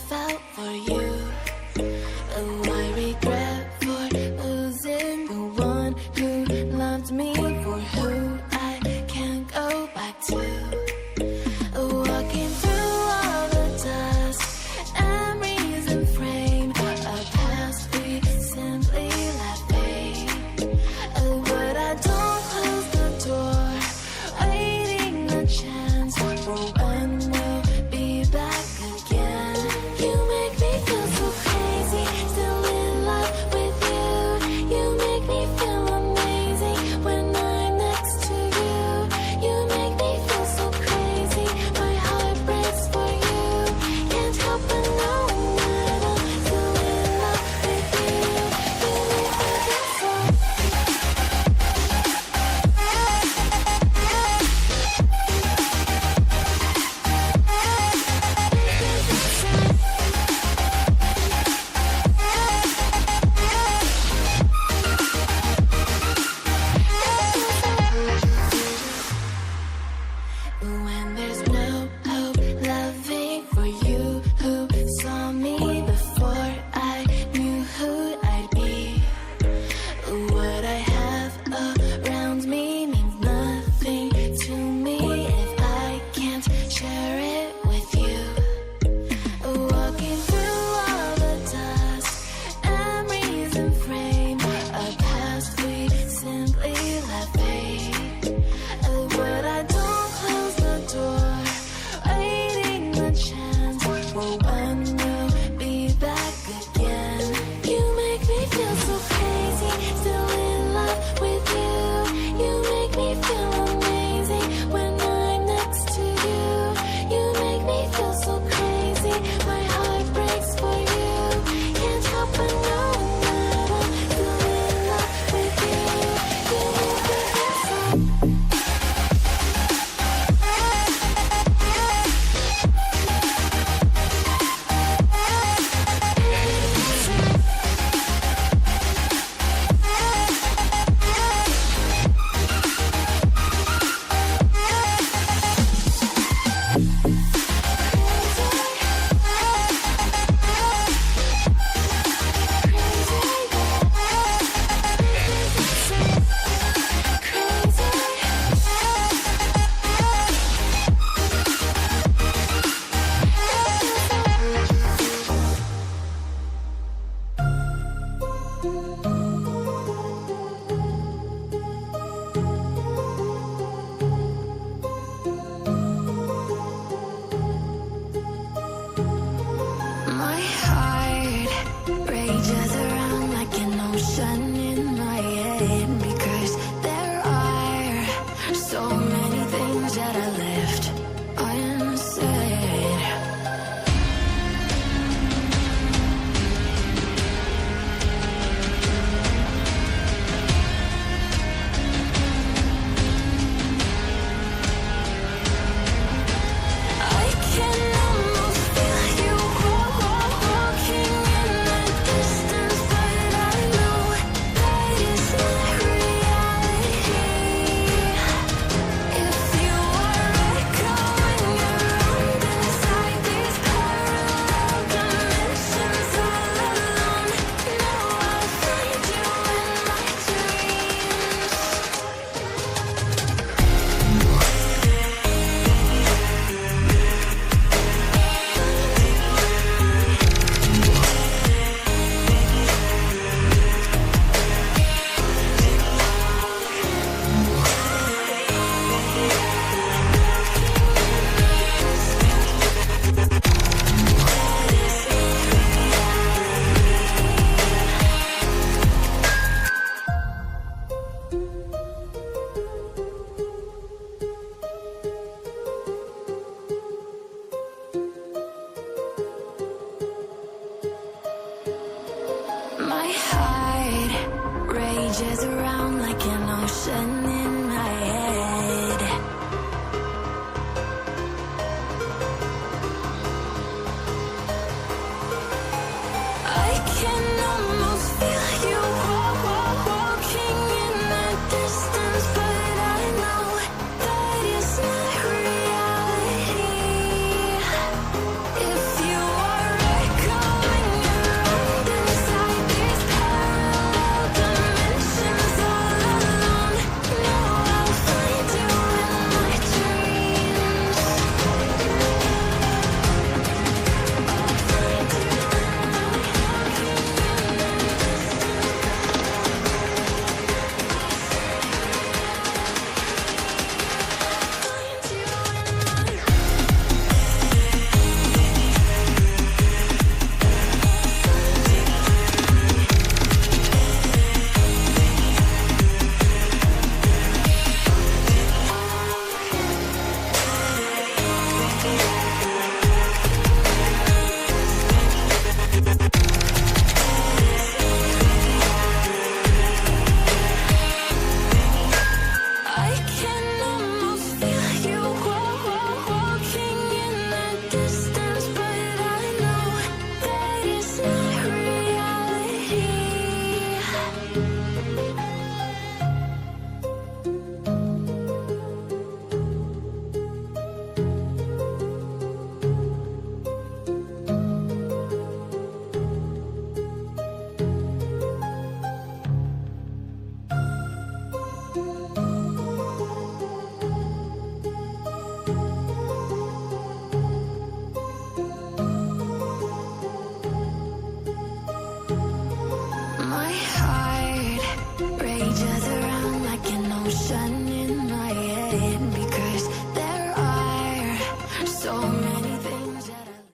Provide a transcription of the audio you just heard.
felt for you. Oh, I regret for losing the one who loved me, for who I can't go back to. Walking through all the dust and reason frame, a past we simply let fade. Oh, but I don't close the door, waiting a chance for when we'll be back again. You make me feel so crazy, still in love with you. You make me feel amazing when I'm next to you. You make me feel so crazy, my heart breaks for you. Can't help but knowing that I'm still in love with you. You make me feel so. When there's no hope loving for you who saw me before I knew who I'd be. What I have around me means nothing to me if I can't share it with you. Walking through all the dust and reason frame, a past we simply let fade. But I don't close the door, waiting a chance for when we'll be back again. You make me feel so crazy, still in love with you. You make me feel amazing when I'm next to you. You make me feel so crazy, my heart breaks for you. Can't help but knowing that I'm still in love with you. You make me feel so. My heart rages around like an ocean in my head, because there are so many things that I left unsaid. I can almost feel you walking in the distance, but I know that it's not reality. If you are echoing around inside these parallel dimensions all alone, know I'll find you in my dreams. My heart rages around like an ocean in